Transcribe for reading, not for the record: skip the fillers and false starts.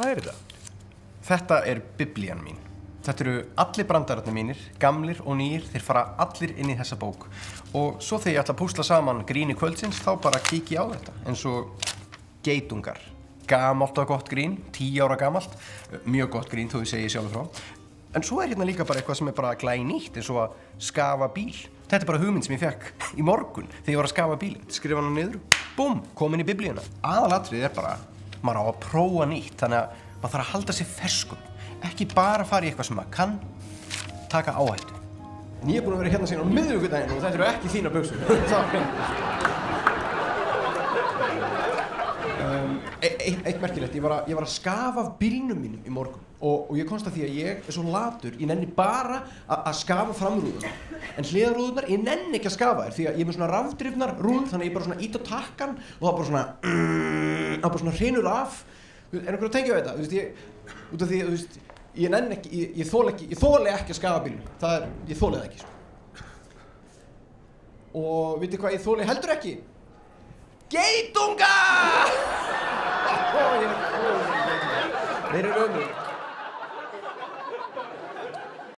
Hvað þetta? Þetta biblían mín. Þetta eru allir brandararnir mínir, gamlir og nýir, þeir fara allir inn í þessa bók. Og svo þegar ég ætla að púsla saman gríni kvöldsins, þá bara kíki ég á þetta. Eins og geitungar. Gamalt og gott grín, 10 ára gamalt. Mjög gott grín, þó ég segi sjálfur frá. En svo hérna líka bara eitthvað sem bara glænýtt, eins og að skafa bíl. Þetta bara hugmynd sem ég fekk í morgun þegar ég var að skafa bílinn. Skrifa hana niður, búm, komin í biblíuna. Aðalatriðið bara, maður á að prófa nýtt, þannig að maður þarf að halda sig ferskum. Ekki bara fara í eitthvað sem maður kann, taka áhættu. En ég búinn að vera hérna síðan á miðvikudaginn og þetta eru ekki þínar buxur. Eitt merkilegt, ég var að skafa af bílnum mínum í morgun og ég komst að því að ég svo latur, ég nenni bara að skafa framrúðuna. En hliðarrúðurnar, ég nenni ekki að skafa þær því að ég er með svona rafdrifnar rúður, þannig að ég bara svona ít á takkan og það bara svona hrynur af. Er einhver að tengja við þetta? Út af því að ég nenni ekki, ég þoli ekki að skafa bílnum. Ég þoli það ekki, sko. Og vitið hvað ég þoli heldur ekki? Geitunga! Þeir eru ömurlegir.